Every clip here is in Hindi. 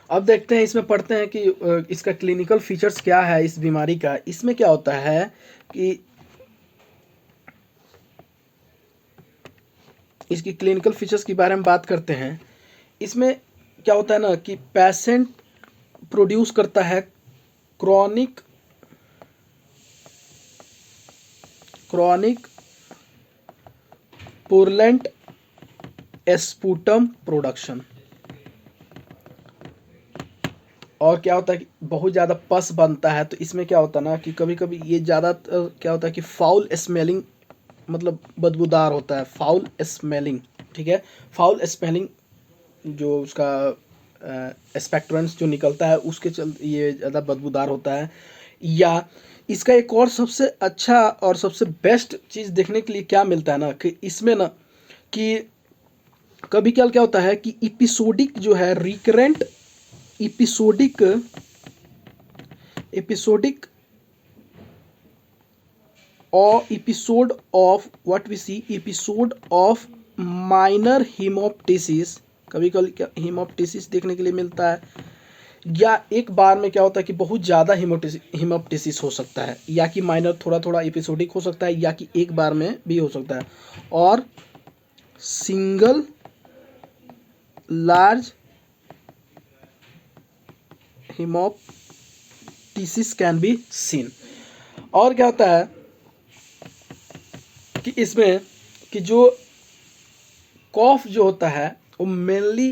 अब देखते हैं, इसमें पढ़ते हैं कि इसका क्लिनिकल फीचर्स क्या है इस बीमारी का। इसमें क्या होता है कि इसकी क्लिनिकल फीचर्स के बारे में बात करते हैं। इसमें क्या होता है ना कि पेशेंट प्रोड्यूस करता है क्रॉनिक क्रॉनिक पुरलेंट स्पूटम प्रोडक्शन। और क्या होता है कि बहुत ज़्यादा पस बनता है, तो इसमें क्या होता है ना कि कभी कभी ये ज़्यादा क्या होता है कि फाउल स्मेलिंग, मतलब बदबूदार होता है, फाउल स्मेलिंग। ठीक है, फाउल स्मेलिंग जो उसका एक्सपेक्टरेंस जो निकलता है उसके चलते ये ज़्यादा बदबूदार होता है। या इसका एक और सबसे अच्छा और सबसे बेस्ट चीज़ देखने के लिए क्या मिलता है ना कि इसमें ना कि कभी क्या क्या होता है कि एपिसोडिक जो है recurrent episodic episodic or episode of what we see episode of minor हीमोप्टिसिस, कभी कभी हीमोप्टिसिस देखने के लिए मिलता है। या एक बार में क्या होता है कि बहुत ज़्यादा हीमोप्टिसिस हो सकता है, या कि माइनर थोड़ा थोड़ा एपिसोडिक हो सकता है, या कि एक बार में भी हो सकता है। और single large हीमोप्टिसिस can be seen. और क्या होता है कि इसमें कि जो कॉफ जो होता है वो मेनली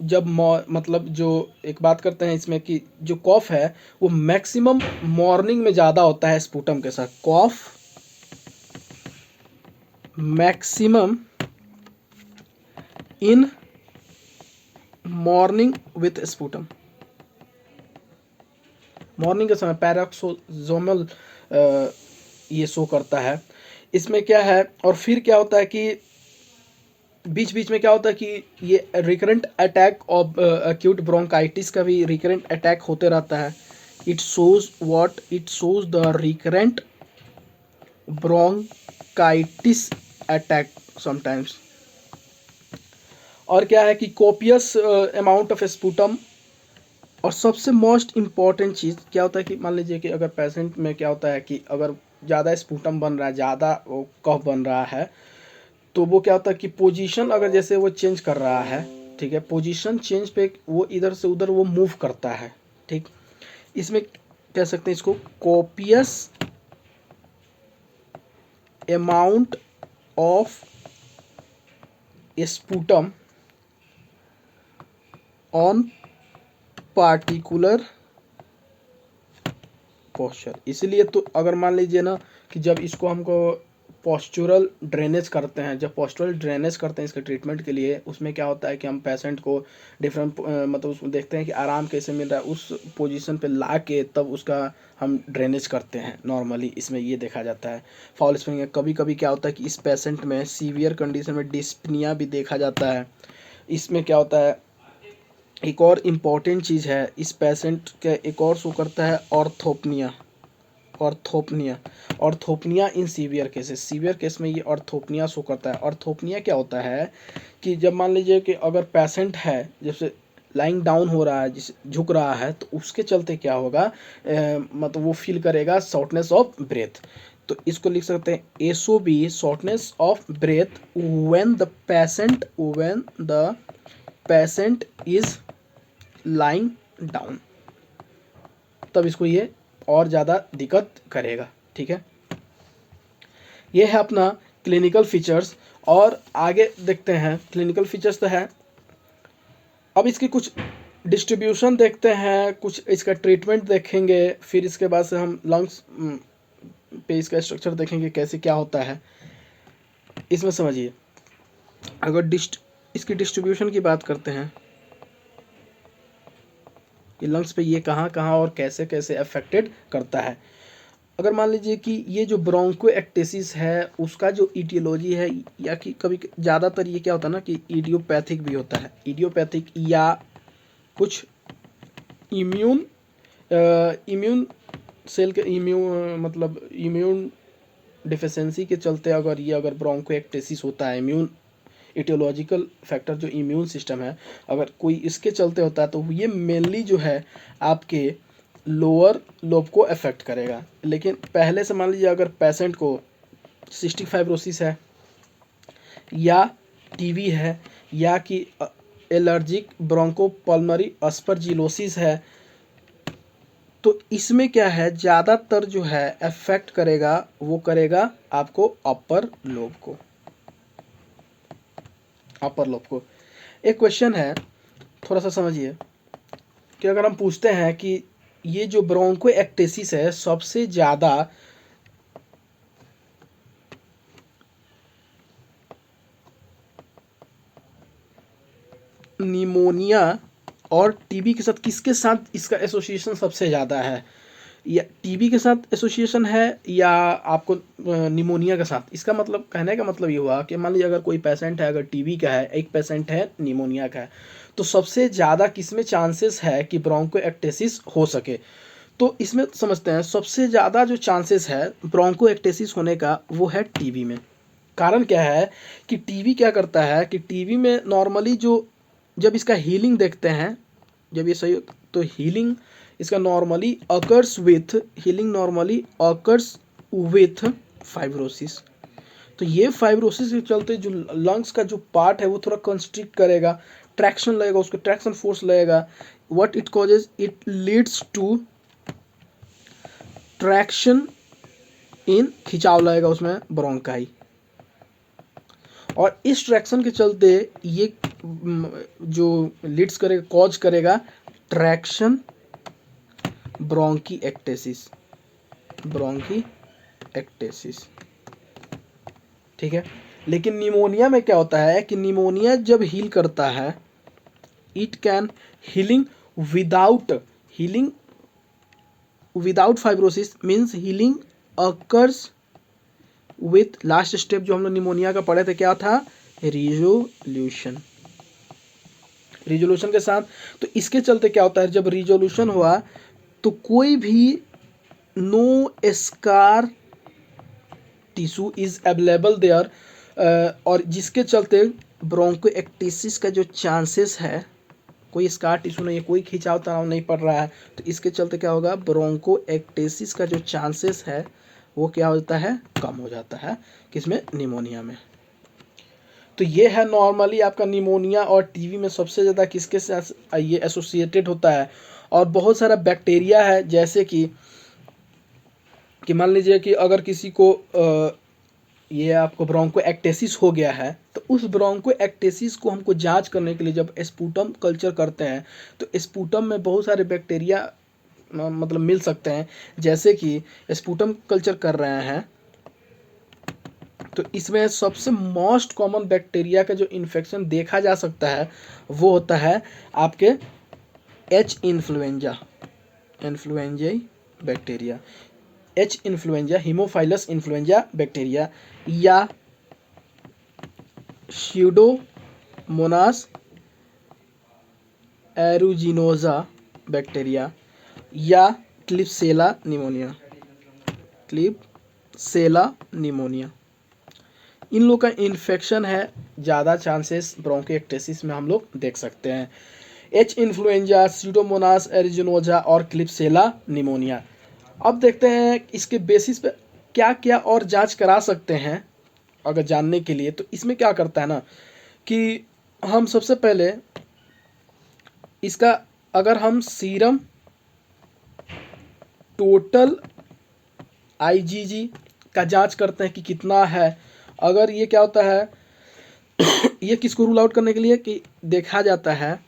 जब मतलब जो एक बात करते हैं इसमें कि जो कॉफ है वो मैक्सिमम मॉर्निंग में ज़्यादा होता है स्पूटम के साथ। Cough maximum in morning with sputum, morning के समय पैराक्सोजोमल ये शो करता है। इसमें क्या है, और फिर क्या होता है कि बीच बीच में क्या होता है कि ये recurrent attack of acute bronchitis का भी रिकरेंट अटैक होते रहता है। It shows the recurrent bronchitis attack sometimes. और क्या है कि कोपियस अमाउंट ऑफ स्पूटम। और सबसे मोस्ट इम्पॉर्टेंट चीज़ क्या होता है कि मान लीजिए कि अगर पेशेंट में क्या होता है कि अगर ज़्यादा स्पूटम बन रहा है, ज़्यादा वो कफ बन रहा है, तो वो क्या होता है कि पोजीशन अगर जैसे वो चेंज कर रहा है, ठीक है, पोजीशन चेंज पे वो इधर से उधर वो मूव करता है। ठीक, इसमें कह सकते हैं इसको copious amount of sputum on particular posture. इसलिए तो अगर मान लीजिए ना कि जब इसको हमको पोस्चुरल ड्रेनेज करते हैं, जब पोस्चुरल ड्रेनेज करते हैं इसके ट्रीटमेंट के लिए, उसमें क्या होता है कि हम पेशेंट को डिफरेंट मतलब उसमें देखते हैं कि आराम कैसे मिल रहा है, उस पोजीशन पे ला के तब उसका हम ड्रेनेज करते हैं। नॉर्मली इसमें ये देखा जाता है फाउल स्प्रिंग। कभी कभी क्या होता है कि इस पेशेंट में सीवियर कंडीशन में डिस्पनिया भी देखा जाता है। इसमें क्या होता है, एक और इम्पॉर्टेंट चीज़ है इस पेशेंट का, एक और शो करता है orthopnoea. Orthopnoea orthopnoea in severe cases, severe case में ये ऑर्थोपनिया शो करता है। ऑर्थोपनिया क्या होता है कि जब मान लीजिए कि अगर पेशेंट है जैसे लाइंग डाउन हो रहा है, जिस झुक रहा है, तो उसके चलते क्या होगा, मतलब वो फील करेगा शॉर्टनेस ऑफ ब्रेथ। तो इसको लिख सकते हैं SOB, shortness of breath when the patient is lying down, तब इसको ये और ज़्यादा दिक्कत करेगा। ठीक है, ये है अपना क्लिनिकल फीचर्स। और आगे देखते हैं, क्लिनिकल फीचर्स तो है, अब इसकी कुछ डिस्ट्रीब्यूशन देखते हैं, कुछ इसका ट्रीटमेंट देखेंगे, फिर इसके बाद से हम लंग्स पे इसका स्ट्रक्चर देखेंगे कैसे क्या होता है। इसमें समझिए, अगर इसकी डिस्ट्रीब्यूशन की बात करते हैं कि लंग्स पे ये कहाँ कहाँ और कैसे कैसे अफेक्टेड करता है। अगर मान लीजिए कि ये जो ब्रोंकोएक्टेसिस है उसका जो ईटियोलॉजी है, या कि कभी ज़्यादातर ये क्या होता है ना कि इडियोपैथिक भी होता है, इडियोपैथिक या कुछ इम्यून इम्यून सेल के इम्यून मतलब इम्यून डिफिशेंसी के चलते अगर ब्रोंकोएक्टेसिस होता है, इम्यून इटियोलॉजिकल फैक्टर जो इम्यून सिस्टम है, अगर कोई इसके चलते होता है तो ये मेनली जो है आपके लोअर लोब को अफेक्ट करेगा। लेकिन पहले से मान लीजिए अगर पेशेंट को सिस्टिक फाइब्रोसिस है या टीबी है या कि एलर्जिक ब्रोंकोपल्मोनरी अस्परजिलोसिस है, तो इसमें क्या है, ज़्यादातर जो है अफेक्ट करेगा वो करेगा आपको अपर लोब को। अपर लोब को एक क्वेश्चन है, थोड़ा सा समझिए कि अगर हम पूछते हैं कि ये जो ब्रोंकोएक्टेसिस है सबसे ज़्यादा निमोनिया और टीबी के साथ किसके साथ इसका एसोसिएशन सबसे ज़्यादा है, या टीबी के साथ एसोसिएशन है या आपको निमोनिया के साथ। इसका मतलब कहने का मतलब ये हुआ कि मान लीजिए अगर कोई पेशेंट है, अगर टीबी का है, एक पेशेंट है निमोनिया का है, तो सबसे ज़्यादा किसमें चांसेस है कि ब्रोंकोएक्टेसिस हो सके। तो इसमें समझते हैं सबसे ज़्यादा जो चांसेस है ब्रोंकोएक्टेसिस होने का वो है टीबी में। कारण क्या है कि टीबी क्या करता है कि टीबी में नॉर्मली जो जब इसका हीलिंग देखते हैं, जब ये सही तो हीलिंग इसका नॉर्मली अकर्स विथ फाइब्रोसिस। तो ये फाइब्रोसिस के चलते जो लंग्स का जो पार्ट है वो थोड़ा कंस्ट्रिक्ट करेगा, ट्रैक्शन लगेगा, उसको ट्रैक्शन फोर्स लगेगा। What it causes, it leads to traction in, खिंचाव लगेगा उसमें ब्रोंकाई, और इस ट्रैक्शन के चलते ये जो लीड्स करेगा, कॉज करेगा ट्रैक्शन ब्रोंकीएक्टेसिस, ब्रोंकीएक्टेसिस। ठीक है। लेकिन निमोनिया में क्या होता है कि निमोनिया जब हील करता है, it can healing without fibrosis, means healing occurs with, last step जो हम लोग निमोनिया का पढ़े थे क्या था, रिजोल्यूशन के साथ। तो इसके चलते क्या होता है, जब रिजोल्यूशन हुआ तो कोई भी no scar tissue is available there, और जिसके चलते ब्रोंकोएक्टेसिस का जो चांसेस है, कोई स्कार टिश्यू नहीं है, कोई खिंचाव तनाव नहीं पड़ रहा है, तो इसके चलते क्या होगा, ब्रोंकोएक्टेसिस का जो चांसेस है वो क्या होता है, कम हो जाता है। किसमें, निमोनिया में। तो ये है नॉर्मली आपका निमोनिया और टीबी में सबसे ज़्यादा किसके साथ ये एसोसिएटेड होता है। और बहुत सारा बैक्टीरिया है, जैसे कि मान लीजिए कि अगर किसी को ये आपको ब्रोंकोएक्टेसिस हो गया है, तो उस ब्रोंकोएक्टेसिस को हमको जांच करने के लिए जब स्पूटम कल्चर करते हैं तो स्पूटम में बहुत सारे बैक्टीरिया मतलब मिल सकते हैं। जैसे कि स्पूटम कल्चर कर रहे हैं तो इसमें सबसे मोस्ट कॉमन बैक्टीरिया का जो इन्फेक्शन देखा जा सकता है वो होता है आपके H influenzae bacteria, H influenza, haemophilus influenza bacteria, या स्यूडोमोनास एरुजिनोजा बैक्टीरिया, या क्लिप्सेला निमोनिया। इन लोग का इन्फेक्शन है, ज़्यादा चांसेस ब्रोंकोएक्टेसिस में हम लोग देख सकते हैं। एच इन्फ्लुएंजा, स्यूडोमोनास एरिजिनोजा और क्लिप्सेला निमोनिया। अब देखते हैं इसके बेसिस पे क्या क्या और जांच करा सकते हैं अगर जानने के लिए। तो इसमें क्या करता है ना कि हम सबसे पहले इसका अगर हम सीरम टोटल आईजीजी का जांच करते हैं कि कितना है, अगर ये क्या होता है ये किसको रूल आउट करने के लिए कि देखा जाता है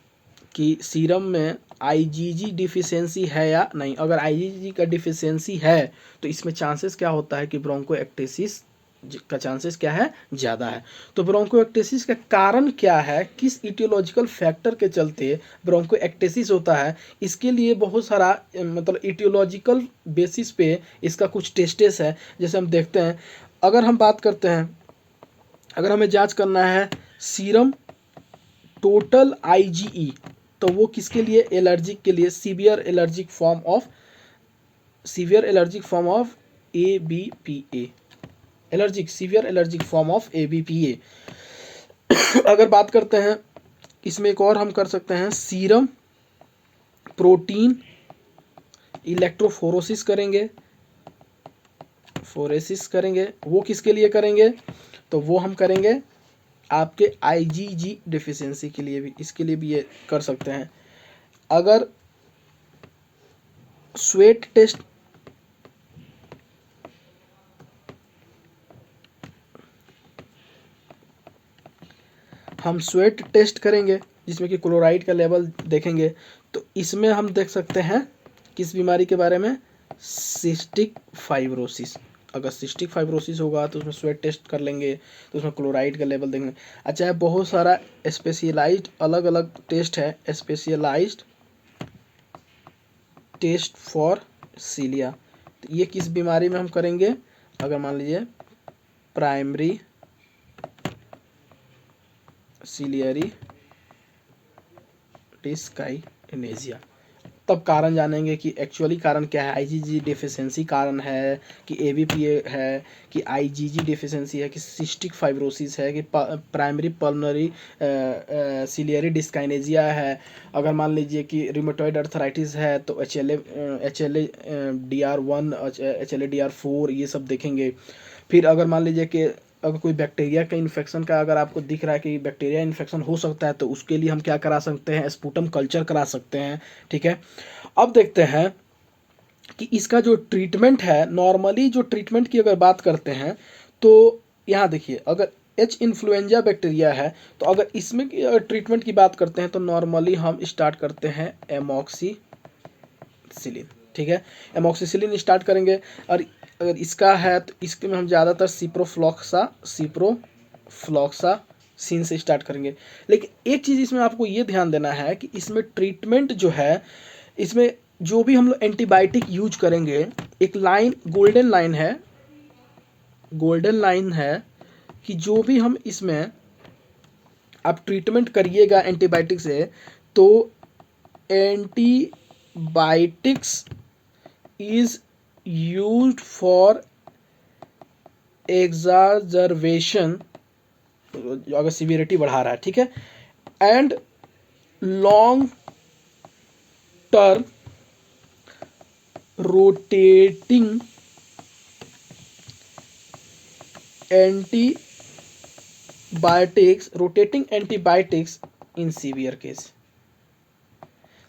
कि सीरम में आईजीजी डिफिशियंसी है या नहीं। अगर आईजीजी का डिफिशियंसी है तो इसमें चांसेस क्या होता है कि ब्रोंकोएक्टेसिस का चांसेस क्या है, ज़्यादा है। तो ब्रोंकोएक्टेसिस का कारण क्या है, किस इटियोलॉजिकल फैक्टर के चलते ब्रोंकोएक्टेसिस होता है, इसके लिए बहुत सारा मतलब इटियोलॉजिकल बेसिस पे इसका कुछ टेस्टेस है। जैसे हम देखते हैं, अगर हम बात करते हैं, अगर हमें जांच करना है सीरम टोटल आईजीई, तो वो किसके लिए, एलर्जिक के लिए, severe allergic form of ABPA, severe allergic form of ABPA। अगर बात करते हैं इसमें एक और हम कर सकते हैं, सीरम प्रोटीन इलेक्ट्रोफोरोसिस करेंगे, फोरेसिस करेंगे। वो किसके लिए करेंगे? तो वो हम करेंगे आपके आईजीजी डिफिशियंसी के लिए भी, इसके लिए भी ये कर सकते हैं। अगर स्वेट टेस्ट हम स्वेट टेस्ट करेंगे जिसमें कि क्लोराइड का लेवल देखेंगे, तो इसमें हम देख सकते हैं किस बीमारी के बारे में? Cystic fibrosis. अगर सिस्टिक फाइब्रोसिस होगा तो उसमें स्वेट टेस्ट कर लेंगे, तो उसमें क्लोराइड का लेवल देखेंगे। अच्छा है, बहुत सारा स्पेशलाइज्ड अलग अलग टेस्ट है, स्पेशलाइज्ड टेस्ट फॉर सीलिया। तो ये किस बीमारी में हम करेंगे? अगर मान लीजिए प्राइमरी सीलियरी डिस्काइनेजिया, तब कारण जानेंगे कि एक्चुअली कारण क्या है। आईजीजी डिफिशियंसी कारण है कि एबीपीए है कि आईजीजी डिफिशियंसी है कि सिस्टिक फाइब्रोसिस है कि प्राइमरी पल्मोनरी सीलियरी डिस्काइनेजिया है। अगर मान लीजिए कि रिमेटॉइड अर्थराइटिस है तो HLA-DR1 HLA-DR4 ये सब देखेंगे। फिर अगर मान लीजिए कि अगर कोई बैक्टीरिया का इन्फेक्शन का अगर आपको दिख रहा है कि बैक्टीरिया इन्फेक्शन हो सकता है, तो उसके लिए हम क्या करा सकते हैं? स्पूटम कल्चर करा सकते हैं। ठीक है, अब देखते हैं कि इसका जो ट्रीटमेंट है, नॉर्मली जो ट्रीटमेंट की अगर बात करते हैं तो यहाँ देखिए, अगर एच इन्फ्लुएंजा बैक्टीरिया है तो अगर इसमें की अगर ट्रीटमेंट की बात करते हैं तो नॉर्मली हम स्टार्ट करते हैं एमॉक्सीसिलिन। ठीक है, एमॉक्सीसिलिन स्टार्ट करेंगे। और अगर इसका है तो इसके में हम ज़्यादातर सिप्रोफ्लॉक्सासिन से स्टार्ट करेंगे। लेकिन एक चीज़ इसमें आपको ये ध्यान देना है कि इसमें ट्रीटमेंट जो है, इसमें जो भी हम लोग एंटीबायोटिक यूज करेंगे, एक लाइन गोल्डन लाइन है कि जो भी हम इसमें आप ट्रीटमेंट करिएगा एंटीबायोटिक से, तो एंटीबायोटिक्स इज यूज्ड फॉर एग्जाजर्वेशन, अगर सीवियरिटी बढ़ा रहा है। ठीक है, and long term rotating antibiotics in severe case.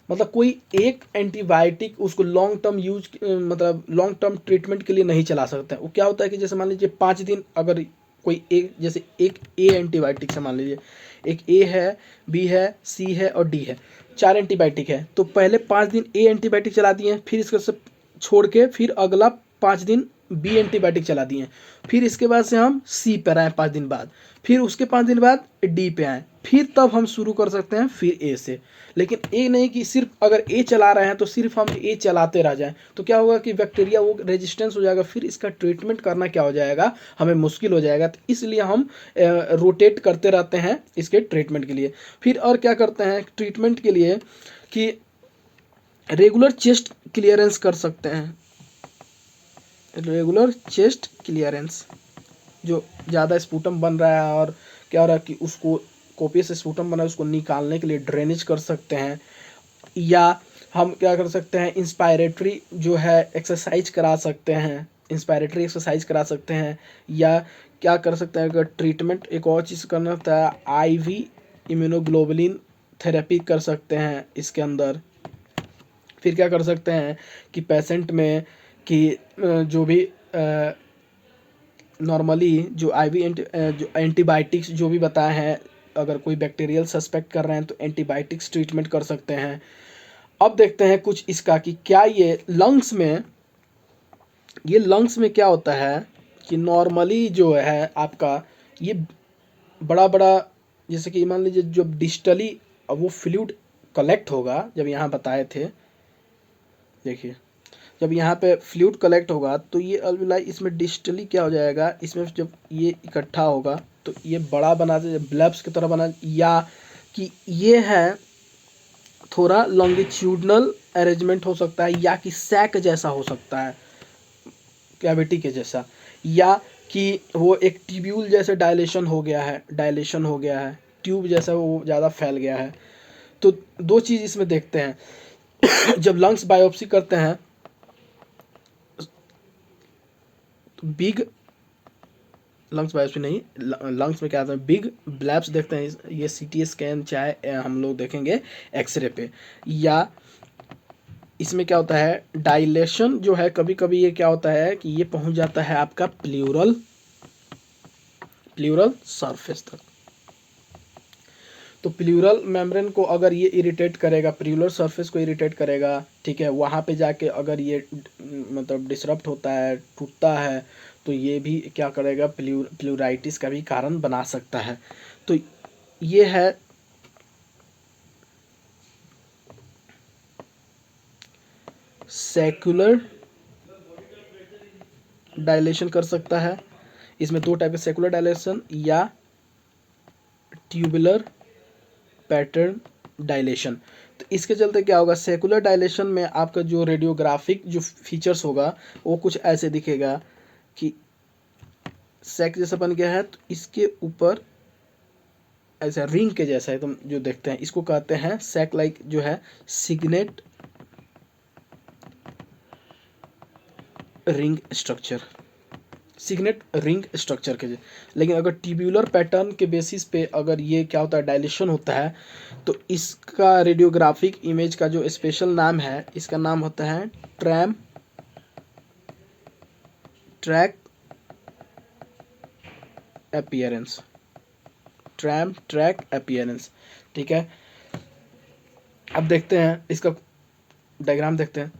मतलब कोई एक एंटीबायोटिक उसको लॉन्ग टर्म यूज मतलब लॉन्ग टर्म ट्रीटमेंट के लिए नहीं चला सकते हैं। वो क्या होता है कि जैसे मान लीजिए 5 दिन, अगर कोई एक, जैसे एक ए एंटीबायोटिक से मान लीजिए एक ए है, बी है, सी है और डी है, 4 एंटीबायोटिक है, तो पहले 5 दिन ए एंटीबायोटिक चला दिए, फिर इसको सब छोड़ के फिर अगला 5 दिन बी एंटीबायोटिक चला दिए, फिर इसके बाद से हम सी पर आए 5 दिन बाद, फिर उसके 5 दिन बाद डी पे आए, फिर तब हम शुरू कर सकते हैं फिर ए से। लेकिन ये नहीं कि सिर्फ अगर ए चला रहे हैं तो सिर्फ हम ए चलाते रह जाएं, तो क्या होगा कि बैक्टीरिया वो रेजिस्टेंस हो जाएगा, फिर इसका ट्रीटमेंट करना क्या हो जाएगा, हमें मुश्किल हो जाएगा। तो इसलिए हम रोटेट करते रहते हैं इसके ट्रीटमेंट के लिए। फिर और क्या करते हैं ट्रीटमेंट के लिए कि रेगुलर चेस्ट क्लियरेंस कर सकते हैं। रेगुलर चेस्ट क्लियरेंस, जो ज़्यादा स्पूटम बन रहा है और क्या हो रहा है कि उसको कॉपी स्पूटम बना है, उसको निकालने के लिए ड्रेनेज कर सकते हैं। या हम क्या कर सकते हैं, इंस्पायरेटरी जो है एक्सरसाइज करा सकते हैं, इंस्पायरेटरी एक्सरसाइज करा सकते हैं। या क्या कर सकते हैं, अगर ट्रीटमेंट एक और चीज़ करना होता है, आईवी इम्यूनोग्लोबुलिन थेरेपी कर सकते हैं इसके अंदर। फिर क्या कर सकते हैं कि पेशेंट में कि जो भी नॉर्मली जो आईवी जो एंटीबायोटिक्स जो भी बताए हैं, अगर कोई बैक्टीरियल सस्पेक्ट कर रहे हैं तो एंटीबायोटिक्स ट्रीटमेंट कर सकते हैं। अब देखते हैं कुछ इसका कि क्या ये लंग्स में क्या होता है कि नॉर्मली जो है आपका ये बड़ा बड़ा, जैसे कि मान लीजिए जब डिस्टली वो फ्लूइड कलेक्ट होगा, जब यहाँ बताए थे, देखिए जब यहाँ पे फ्लूइड कलेक्ट होगा तो ये अल्विलाई इसमें डिस्टली क्या हो जाएगा, इसमें जब ये इकट्ठा होगा तो ये बड़ा बना दे, ब्लब्स की तरह बना, या कि ये है थोड़ा लॉन्गिट्यूडनल अरेंजमेंट हो सकता है, या कि सैक जैसा हो सकता है कैविटी के जैसा, या कि वो एक ट्यूब्यूल जैसे डायलेशन हो गया है, ट्यूब जैसा वो ज़्यादा फैल गया है। तो दो चीज़ इसमें देखते हैं। जब लंग्स बायोप्सी करते हैं तो बिग लंग्स बायोप्सी नहीं, लंग्स में क्या आता है, बिग ब्लैप्स देखते हैं। ये सीटी स्कैन चाहे हम लोग देखेंगे एक्सरे पे, या इसमें क्या होता है डायलेशन जो है, कभी कभी ये क्या होता है कि ये पहुंच जाता है आपका प्लूरल सरफेस तक। तो प्लूरल मेम्ब्रेन को अगर ये इरिटेट करेगा, प्लूरल सरफेस को इरिटेट करेगा, ठीक है, वहाँ पे जाके अगर ये मतलब डिसरप्ट होता है, टूटता है, तो ये भी क्या करेगा, प्लूराइटिस का भी कारण बना सकता है। तो ये है सेक्युलर डायलेशन कर सकता है। इसमें दो टाइप के सेक्युलर डायलेशन या ट्यूबुलर पैटर्न डायलेशन। तो इसके चलते क्या होगा, सेकुलर डायलेशन में आपका जो रेडियोग्राफिक जो फीचर्स होगा वो कुछ ऐसे दिखेगा कि सैक जैसा बन गया है, तो इसके ऊपर ऐसा रिंग के जैसा है, तुम जो देखते हैं इसको कहते हैं सैक लाइक जो है signet ring structure, signet ring structure के। लेकिन अगर ट्यूब्यूलर पैटर्न के बेसिस पे अगर ये क्या होता है डायलेशन होता है, तो इसका रेडियोग्राफिक इमेज का जो स्पेशल नाम है, इसका नाम होता है ट्रैक अपीयरेंस, ठीक है। अब देखते हैं इसका डायग्राम देखते हैं।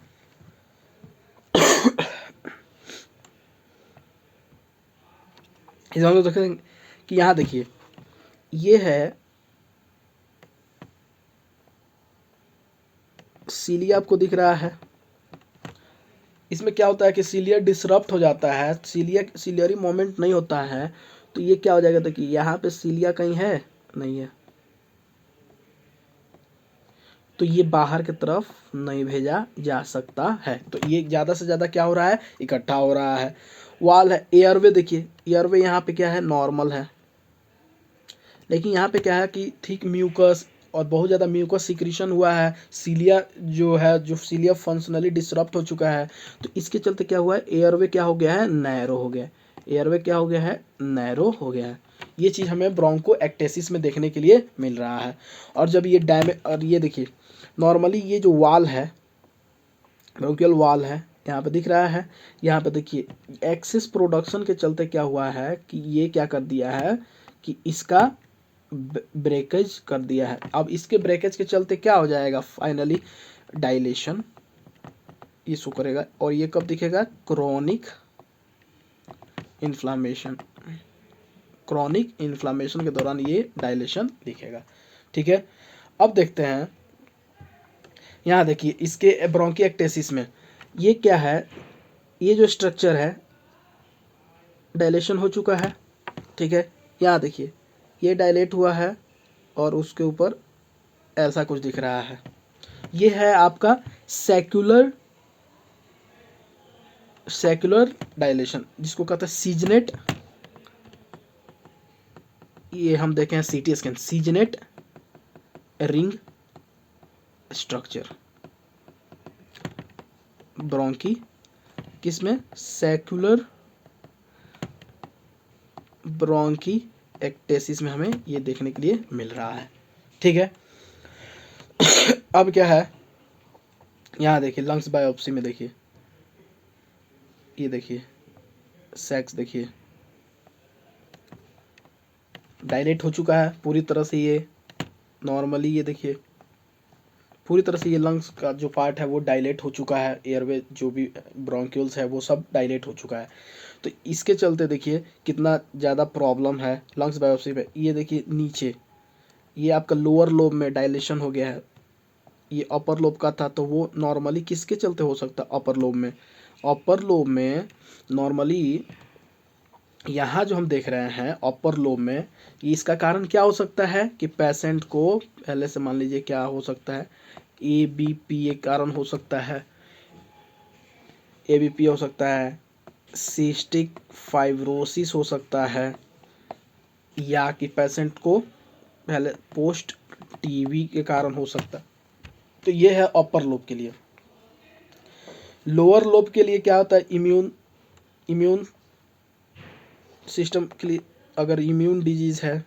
इसमें हम लोग देखें कि यहाँ देखिए ये है सीलिया आपको दिख रहा है। इसमें क्या होता है कि सीलिया डिसरप्ट हो जाता है, सीलियरी मोमेंट नहीं होता है, तो ये क्या हो जाएगा, देखिए यहाँ पे सीलिया कहीं है नहीं है, तो ये बाहर की तरफ नहीं भेजा जा सकता है। तो ये ज़्यादा से ज़्यादा क्या हो रहा है, इकट्ठा हो रहा है। वाल है, एयरवे देखिए, एयरवे यहाँ पे क्या है, नॉर्मल है, लेकिन यहाँ पे क्या है कि थिक म्यूकस और बहुत ज़्यादा म्यूकस सिक्रीशन हुआ है, सीलिया जो है, जो सीलिया फंक्शनली डिसरप्ट हो चुका है। तो इसके चलते क्या हुआ है, एयरवे क्या हो गया है, नैरो हो गया, एयरवे क्या हो गया है, नैरो हो गया है। ये चीज़ हमें ब्रोंको एक्टेसिस में देखने के लिए मिल रहा है। और जब ये और ये देखिए नॉर्मली ये जो वाल है, ब्रोंकियल वाल है, यहाँ पे दिख रहा है, यहाँ पे देखिए एक्सेस प्रोडक्शन के चलते क्या हुआ है कि ये क्या कर दिया है कि इसका ब्रेकेज कर दिया है। अब इसके ब्रेकेज के चलते क्या हो जाएगा, फाइनली डायलेशन ये शो करेगा, और ये कब दिखेगा, क्रोनिक इन्फ्लामेशन के दौरान ये डायलेशन दिखेगा, ठीक है। अब देखते हैं यहाँ देखिए इसके ब्रोंकिएक्टेसिस में ये क्या है, ये जो स्ट्रक्चर है डायलेशन हो चुका है, ठीक है। यहाँ देखिए ये डायलेट हुआ है और उसके ऊपर ऐसा कुछ दिख रहा है, ये है आपका सेक्युलर डायलेशन, जिसको कहते हैं सीजनेट। ये हम देखें हैं CT scan, signet ring structure bronchi, किसमें, सेक्युलर ब्रोंकी एक्टेसिस में हमें ये देखने के लिए मिल रहा है, ठीक है। अब क्या है, यहाँ देखिए लंग्स बायोप्सी में देखिए, ये देखिए सेक्स देखिए डायलेट हो चुका है पूरी तरह से, ये नॉर्मली ये देखिए पूरी तरह से ये लंग्स का जो पार्ट है वो डायलेट हो चुका है, एयरवे जो भी ब्रोंक्यूल्स है वो सब डायलेट हो चुका है। तो इसके चलते देखिए कितना ज़्यादा प्रॉब्लम है लंग्स बायोप्सी पे। ये देखिए नीचे ये आपका लोअर लोब में डायलेशन हो गया है, ये अपर लोब का था, तो वो नॉर्मली किसके चलते हो सकता है, अपर लोब में नॉर्मली यहाँ जो हम देख रहे हैं अपर लोब में, ये इसका कारण क्या हो सकता है कि पेशेंट को पहले से मान लीजिए क्या हो सकता है, ABP एक कारण हो सकता है, ABP हो सकता है, सिस्टिक फाइब्रोसिस हो सकता है, या कि पेशेंट को पहले पोस्ट टीबी के कारण हो सकता है। तो ये है अपर लोब के लिए। लोअर लोब के लिए क्या होता है, इम्यून सिस्टम के लिए, अगर इम्यून डिजीज़ है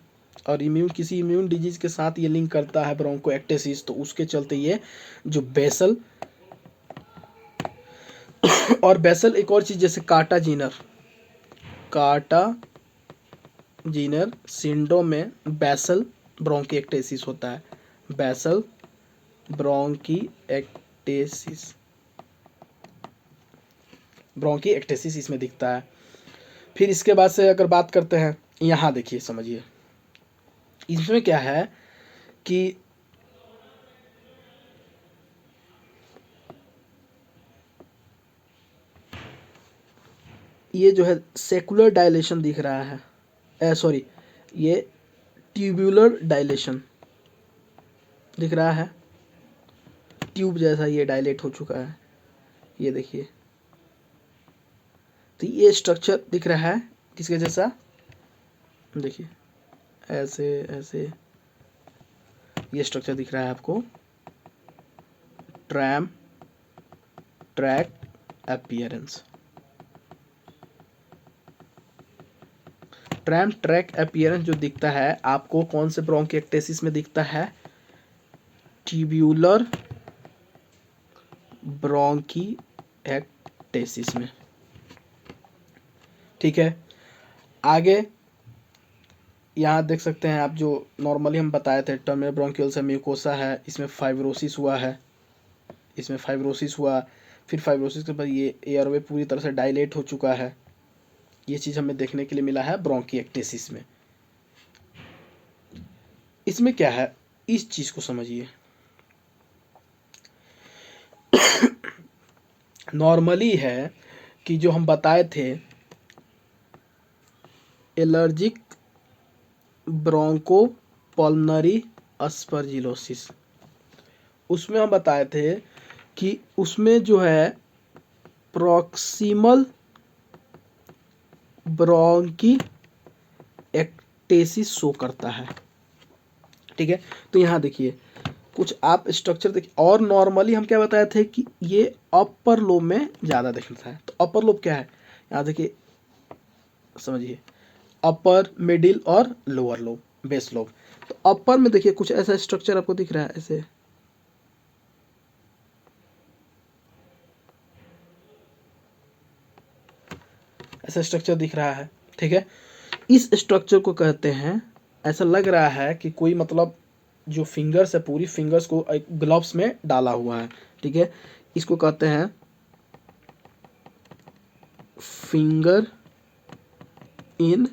और किसी इम्यून डिजीज़ के साथ ये लिंक करता है ब्रोंकोएक्टेसिस, तो उसके चलते ये जो बेसल और बेसल एक और चीज़ जैसे काटाजीनर सिंड्रोम में बेसल ब्रोंकिएक्टेसिस होता है। बेसल ब्रोंकिएक्टेसिस इसमें दिखता है। फिर इसके बाद से अगर बात करते हैं, यहाँ देखिए समझिए, इसमें क्या है कि ये जो है सेकुलर डायलेशन दिख रहा है, सॉरी, ये ट्यूबुलर डायलेशन दिख रहा है, ट्यूब जैसा ये डायलेट हो चुका है, ये देखिए। तो ये स्ट्रक्चर दिख रहा है किसके जैसा, देखिए ऐसे ऐसे ये स्ट्रक्चर दिख रहा है आपको, ट्रैक अपीयरेंस। ट्रैक अपीयरेंस जो दिखता है आपको कौन से ब्रोंकिएक्टेसिस में दिखता है, ट्यूब्यूलर ब्रोंकिएक्टेसिस में। ठीक है, आगे यहाँ देख सकते हैं आप, जो नॉर्मली हम बताए थे टर्मिनल ब्रोंकियल से म्यूकोसा है, इसमें फाइब्रोसिस हुआ है, फिर फाइब्रोसिस के बाद ये एयरवे पूरी तरह से डायलेट हो चुका है। ये चीज़ हमें देखने के लिए मिला है ब्रोंकिएक्टेसिस में। इसमें क्या है, इस चीज़ को समझिए। नॉर्मली है कि जो हम बताए थे एलर्जिक ब्रोंकोपल्मनरी अस्परजिलोसिस, उसमें हम बताए थे कि उसमें जो है प्रॉक्सिमल ब्रोंकी एक्टेसिस शो करता है। ठीक है, तो यहाँ देखिए कुछ आप स्ट्रक्चर देखिए, और नॉर्मली हम क्या बताए थे कि ये अपर लोब में ज़्यादा दिखता है। तो अपर लोब क्या है, यहाँ देखिए समझिए, अपर, मिडिल और लोअर लोब, बेस लोब। तो अपर में देखिए कुछ ऐसा स्ट्रक्चर आपको दिख रहा है, ऐसा स्ट्रक्चर दिख रहा है। ठीक है, इस स्ट्रक्चर को कहते हैं, ऐसा लग रहा है कि कोई मतलब जो फिंगर्स है पूरी फिंगर्स को एक ग्लव्स में डाला हुआ है। ठीक है, इसको कहते हैं फिंगर इन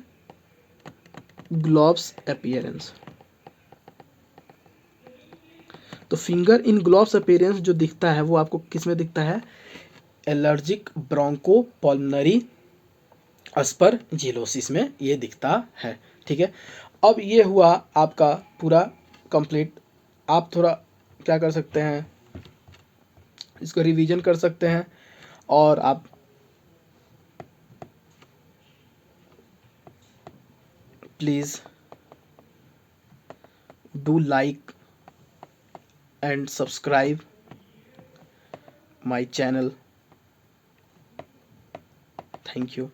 ग्लव्स अपीयरेंस। तो फिंगर इन ग्लव्स अपीयरेंस जो दिखता है वो आपको किस में दिखता है, एलर्जिक ब्रोंकोपल्मनरी अस्परजिलोसिस में ये दिखता है। ठीक है, अब ये हुआ आपका पूरा कंप्लीट। आप थोड़ा क्या कर सकते हैं, इसको रिवीजन कर सकते हैं, और आप please do like and subscribe my channel. Thank you.